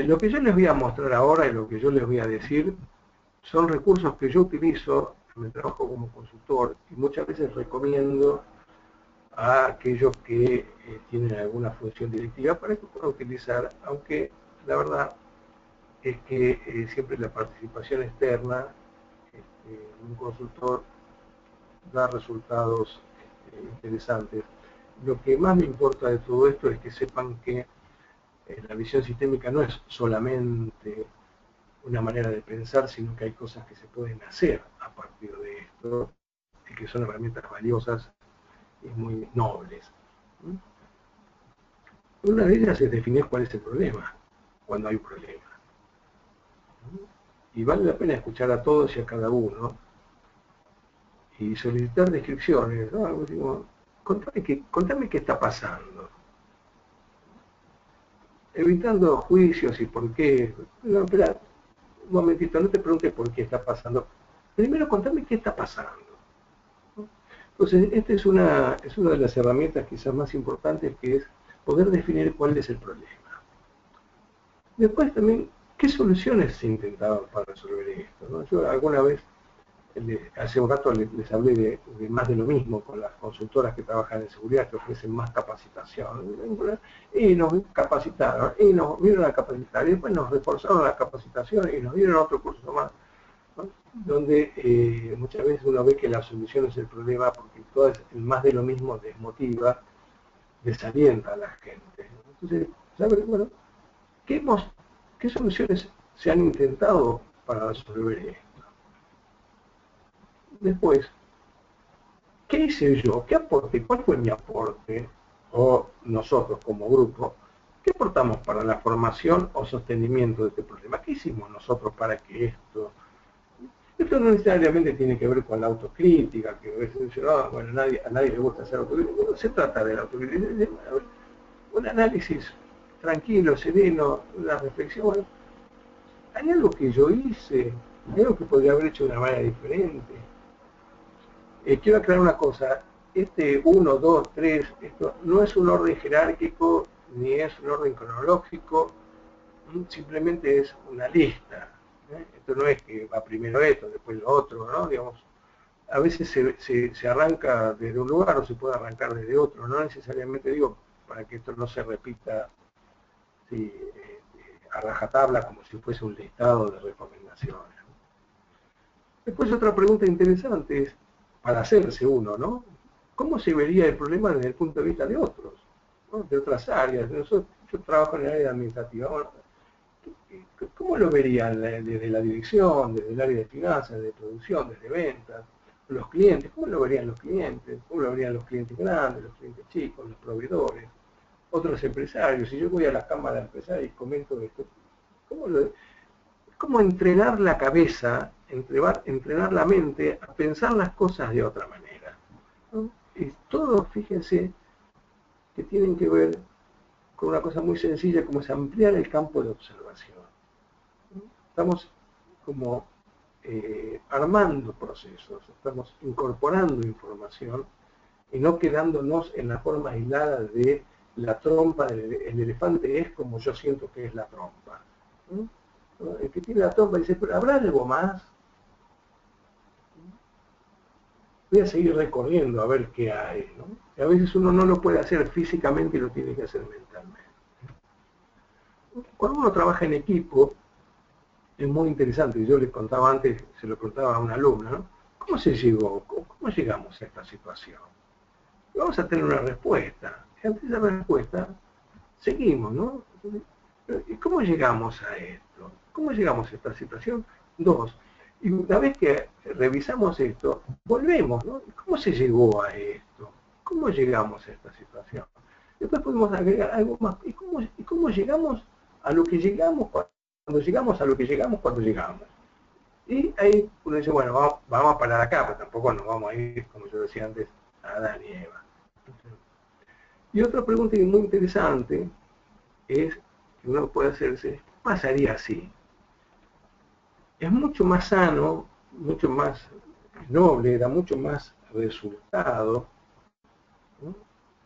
Lo que yo les voy a mostrar ahora y lo que yo les voy a decir son recursos que yo utilizo en mi trabajo como consultor y muchas veces recomiendo a aquellos que tienen alguna función directiva para que puedan utilizar, aunque la verdad es que siempre la participación externa un consultor da resultados interesantes. Lo que más me importa de todo esto es que sepan que la visión sistémica no es solamente una manera de pensar, sino que hay cosas que se pueden hacer a partir de esto y que son herramientas valiosas y muy nobles. Una de ellas es definir cuál es el problema, cuando hay un problema. Y vale la pena escuchar a todos y a cada uno y solicitar descripciones, ¿no? Digo, contame qué está pasando. Evitando juicios y por qué. No, espera, un momentito, no te preguntes por qué está pasando. Primero contame qué está pasando. Entonces, esta es una de las herramientas quizás más importantes, que es poder definir cuál es el problema. Después también, ¿qué soluciones se intentaban para resolver esto? ¿No? Yo alguna vez, hace un rato les hablé de más de lo mismo con las consultoras que trabajan en seguridad, que ofrecen más capacitación. Y nos capacitaron, y nos vieron a capacitar, y después nos reforzaron la capacitación y nos dieron otro curso más, ¿no? Donde muchas veces uno ve que la solución es el problema, porque todo es más de lo mismo desmotiva, desalienta a la gente. Entonces, ¿saben? Bueno, ¿qué soluciones se han intentado para resolver esto? Después, ¿qué hice yo? ¿Qué aporte? ¿Cuál fue mi aporte? O nosotros como grupo, ¿qué aportamos para la formación o sostenimiento de este problema? ¿Qué hicimos nosotros para que esto no necesariamente tiene que ver con la autocrítica, que a veces bueno, a nadie le gusta hacer autocrítica? No se trata de la autocrítica, de un análisis tranquilo, sereno, una reflexión. Bueno, hay algo que yo hice, hay algo que podría haber hecho de una manera diferente. Quiero aclarar una cosa, 1, 2, 3, esto no es un orden jerárquico, ni es un orden cronológico, simplemente es una lista. Esto no es que va primero esto, después lo otro, ¿no? Digamos, a veces se arranca desde un lugar o se puede arrancar desde otro, no necesariamente digo para que esto no se repita sí, a rajatabla como si fuese un listado de recomendaciones. Después otra pregunta interesante es, para hacerse uno, ¿no? ¿Cómo se vería el problema desde el punto de vista de otros, ¿no? De otras áreas? Yo trabajo en el área administrativa. Bueno, ¿cómo lo verían desde la dirección, desde el área de finanzas, de producción, desde ventas? Los clientes, ¿cómo lo verían los clientes? ¿Cómo lo verían los clientes grandes, los clientes chicos, los proveedores? Otros empresarios. Si yo voy a la cámara de empresarios y comento esto, ¿cómo entrenar la cabeza, entrenar la mente a pensar las cosas de otra manera? ¿No? Y todo, fíjense, que tienen que ver con una cosa muy sencilla como es ampliar el campo de observación. Estamos como armando procesos, estamos incorporando información y no quedándonos en la forma aislada de la trompa el elefante es como yo siento que es la trompa. El que tiene la trompa dice, pero ¿habrá algo más? Voy a seguir recorriendo a ver qué hay, ¿no? Y a veces uno no lo puede hacer físicamente y lo tiene que hacer mentalmente. Cuando uno trabaja en equipo, es muy interesante, yo les contaba antes, se lo contaba a una alumna, ¿no? ¿Cómo se llegó? ¿Cómo llegamos a esta situación? Y vamos a tener una respuesta. Y ante esa respuesta, seguimos, ¿no? ¿Y cómo llegamos a esto? esto? ¿Cómo llegamos a esta situación? 2. Y una vez que revisamos esto, volvemos, ¿no? ¿Cómo se llegó a esto? ¿Cómo llegamos a esta situación? Después podemos agregar algo más. ¿Y cómo llegamos a lo que llegamos cuando llegamos a lo que llegamos cuando llegamos? Y ahí uno dice, bueno, vamos a parar acá, pero tampoco nos vamos a ir, como yo decía antes, a Adán y Eva. Y otra pregunta muy interesante es que uno puede hacerse, ¿qué pasaría si? Es mucho más sano, mucho más noble, da mucho más resultado, ¿no?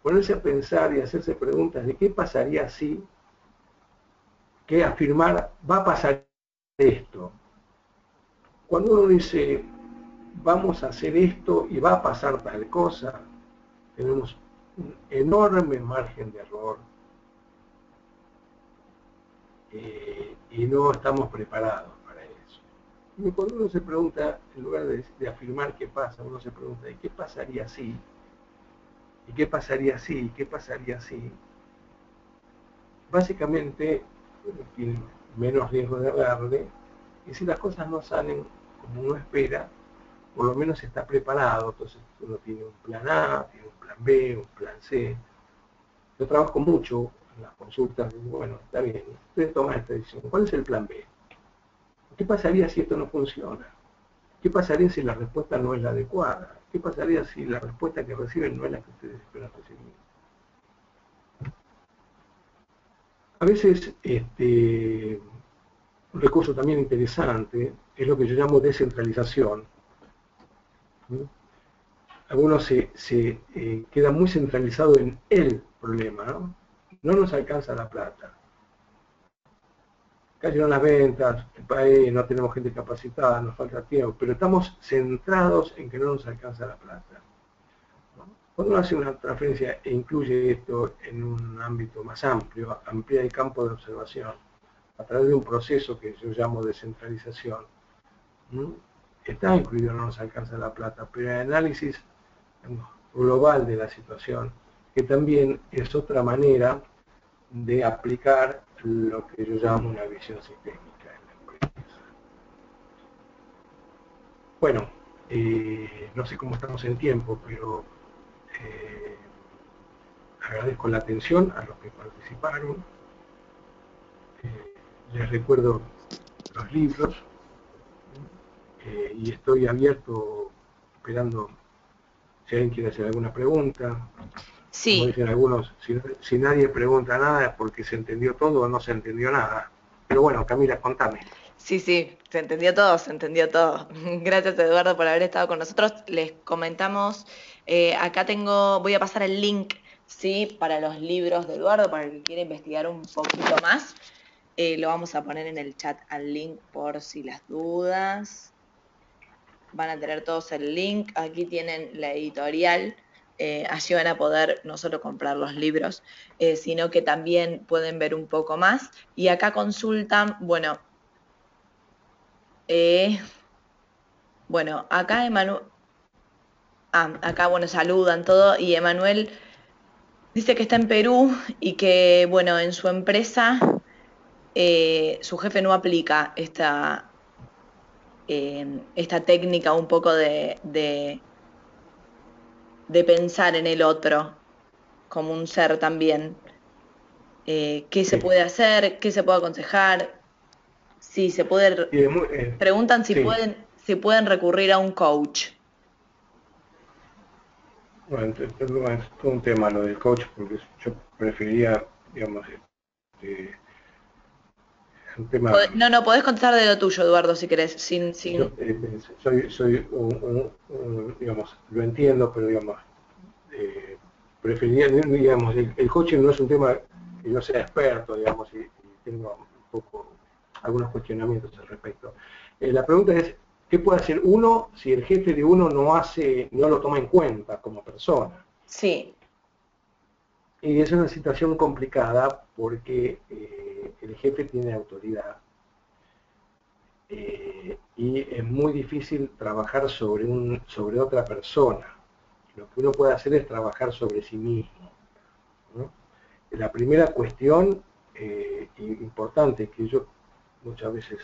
Ponerse a pensar y hacerse preguntas de qué pasaría si, que afirmar, va a pasar esto. Cuando uno dice, vamos a hacer esto y va a pasar tal cosa, tenemos un enorme margen de error y no estamos preparados para eso. Y cuando uno se pregunta, en lugar de afirmar qué pasa, uno se pregunta, ¿y qué pasaría si? ¿Y qué pasaría si? ¿Y qué pasaría si? Básicamente, tiene menos riesgo de errarle, y si las cosas no salen como uno espera, por lo menos está preparado. Entonces uno tiene un plan A, tiene un plan B, un plan C. Yo trabajo mucho en las consultas, bueno, está bien, ustedes toman esta decisión. ¿Cuál es el plan B? ¿Qué pasaría si esto no funciona? ¿Qué pasaría si la respuesta no es la adecuada? ¿Qué pasaría si la respuesta que reciben no es la que ustedes esperan recibir? A veces, un recurso también interesante es lo que yo llamo descentralización. ¿Sí? Algunos se quedan muy centralizados en el problema, ¿no? No nos alcanza la plata. Cayeron las ventas, el país, no tenemos gente capacitada, nos falta tiempo, pero estamos centrados en que no nos alcanza la plata. Cuando uno hace una transferencia e incluye esto en un ámbito más amplio, amplía el campo de observación a través de un proceso que yo llamo descentralización, ¿no? Está incluido, no nos alcanza la plata, pero el análisis global de la situación, que también es otra manera de aplicar lo que yo llamo una visión sistémica en la empresa. Bueno, no sé cómo estamos en tiempo, pero agradezco la atención a los que participaron. Les recuerdo los libros y estoy abierto, esperando si alguien quiere hacer alguna pregunta. Como Sí, dicen algunos, si nadie pregunta nada es porque se entendió todo o no se entendió nada. Pero bueno, Camila, contame. sí, sí, se entendió todo, se entendió todo. Gracias, Eduardo, por haber estado con nosotros. Les comentamos, acá voy a pasar el link, sí, para los libros de Eduardo, para el que quiera investigar un poquito más. Lo vamos a poner en el chat al link por si las dudas. Van a tener todos el link. Aquí tienen la editorial. Allí van a poder no solo comprar los libros, sino que también pueden ver un poco más. Y acá consultan, bueno, acá Emanuel, acá bueno, saludan todo y Emanuel dice que está en Perú y que bueno, en su empresa su jefe no aplica esta técnica un poco de pensar en el otro como un ser también. ¿Qué se Sí, puede hacer? ¿Qué se puede aconsejar? Si se puede, sí, preguntan sí. si pueden recurrir a un coach. Bueno, es todo un tema lo del coach, porque yo preferiría, digamos, un tema. No, no, podés contestar de lo tuyo, Eduardo, si querés, Yo soy digamos, lo entiendo, pero digamos, preferiría, digamos, el coaching no es un tema que yo sea experto, digamos, y tengo un poco algunos cuestionamientos al respecto. La pregunta es, ¿qué puede hacer uno si el jefe de uno no lo toma en cuenta como persona? Sí, Y es una situación complicada porque el jefe tiene autoridad y es muy difícil trabajar sobre otra persona. Lo que uno puede hacer es trabajar sobre sí mismo, ¿no? La primera cuestión importante que yo muchas veces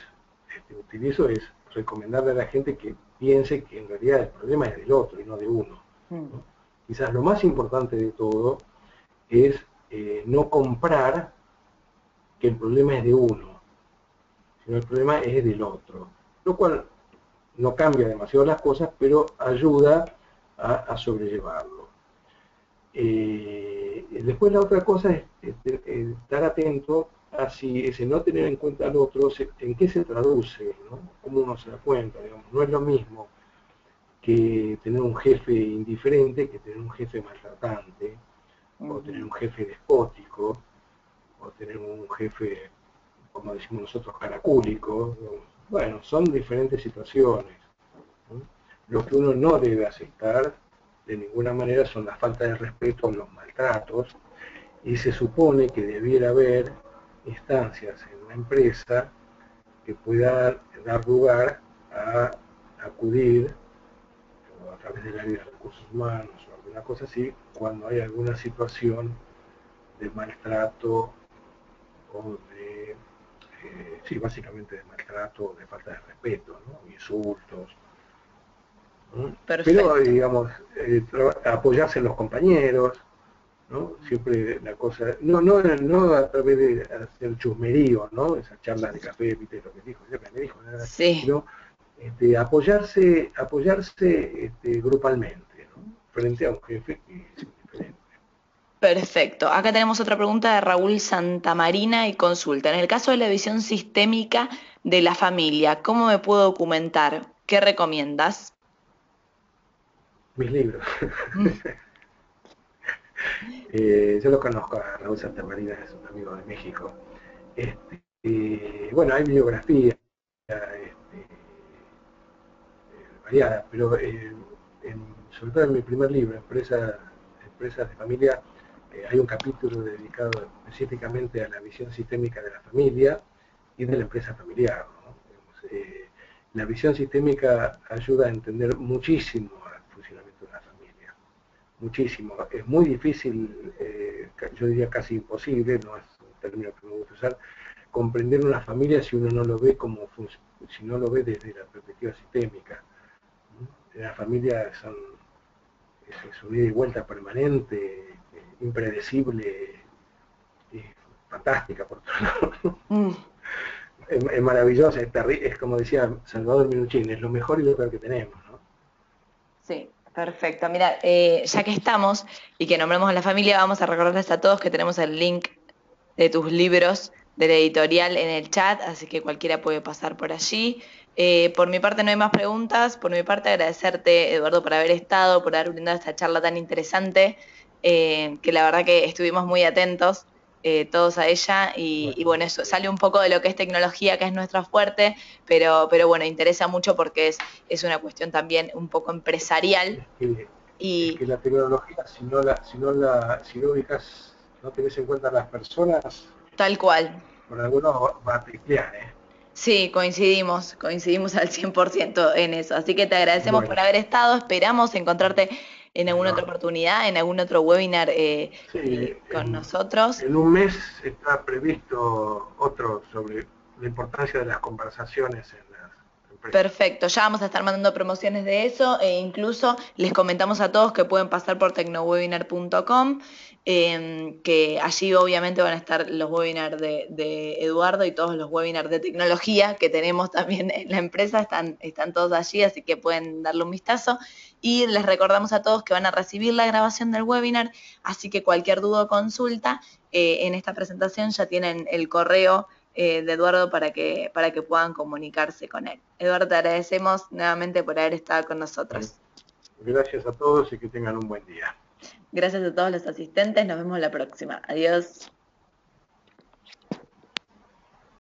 utilizo es recomendarle a la gente que piense que en realidad el problema es del otro y no de uno, ¿no? Quizás lo más importante de todo es no comprar que el problema es de uno, sino el problema es del otro, lo cual no cambia demasiado las cosas, pero ayuda a sobrellevarlo. Después la otra cosa es estar atento a si ese no tener en cuenta al otro, en qué se traduce, ¿no? Cómo uno se da cuenta, digamos. No es lo mismo que tener un jefe indiferente que tener un jefe maltratante, o tener un jefe despótico, o tener un jefe, como decimos nosotros, caracúlico. Bueno, son diferentes situaciones, ¿no? Lo que uno no debe aceptar de ninguna manera son la falta de respeto o los maltratos, y se supone que debiera haber instancias en una empresa que puedan dar lugar a acudir a través del área de recursos humanos o alguna cosa así, cuando hay alguna situación de maltrato o de, sí, básicamente de maltrato, de falta de respeto, ¿no? Insultos, ¿no? Pero, digamos, apoyarse en los compañeros, ¿no? Siempre la cosa, no a través de hacer chusmerío, ¿no? Esa charla de café, viste lo que dijo, me dijo, Sí. sino apoyarse grupalmente, ¿no? Frente a un jefe que es indiferente. Perfecto. Acá tenemos otra pregunta de Raúl Santamarina y consulta. En el caso de la visión sistémica de la familia, ¿cómo me puedo documentar? ¿Qué recomiendas? Mis libros. Yo lo conozco a Raúl Santamarina, es un amigo de México. Bueno, hay bibliografía variada, pero sobre todo en mi primer libro, Empresas de Familia, hay un capítulo dedicado específicamente a la visión sistémica de la familia y de la empresa familiar, ¿no? La visión sistémica ayuda a entender muchísimo el funcionamiento de la familia, muchísimo. Es muy difícil, yo diría casi imposible, no es un término que me gusta usar, comprender una familia si uno no lo ve si no lo ve desde la perspectiva sistémica. La familia es un ida y vuelta permanente, impredecible y fantástica por otro lado. Es maravillosa, es como decía Salvador Minuchin, es lo mejor y lo peor que tenemos, ¿no? Sí, perfecto. Mira, ya que estamos y que nombramos a la familia, vamos a recordarles a todos que tenemos el link de tus libros de la editorial en el chat, así que cualquiera puede pasar por allí. Por mi parte no hay más preguntas, por mi parte agradecerte, Eduardo, por haber estado, por haber brindado esta charla tan interesante, que la verdad que estuvimos muy atentos todos a ella y bueno, eso sale un poco de lo que es tecnología, que es nuestra fuerte, pero bueno, interesa mucho porque es una cuestión también un poco empresarial. Es que la tecnología, si no ubicas, no tenés en cuenta a las personas, Tal cual. por alguno va a teclear, ¿eh? Sí, coincidimos al 100% en eso. Así que te agradecemos Bueno, por haber estado. Esperamos encontrarte en alguna otra bueno, oportunidad, en algún otro webinar sí, con nosotros. en un mes está previsto otro sobre la importancia de las conversaciones en las empresas. Perfecto, ya vamos a estar mandando promociones de eso e incluso les comentamos a todos que pueden pasar por tecnowebinar.com, que allí obviamente van a estar los webinars de Eduardo y todos los webinars de tecnología que tenemos también en la empresa, están todos allí, así que pueden darle un vistazo. Y les recordamos a todos que van a recibir la grabación del webinar, así que cualquier duda o consulta en esta presentación ya tienen el correo de Eduardo para que puedan comunicarse con él. Eduardo, te agradecemos nuevamente por haber estado con nosotros. Gracias a todos y que tengan un buen día. Gracias a todos los asistentes, nos vemos la próxima. Adiós.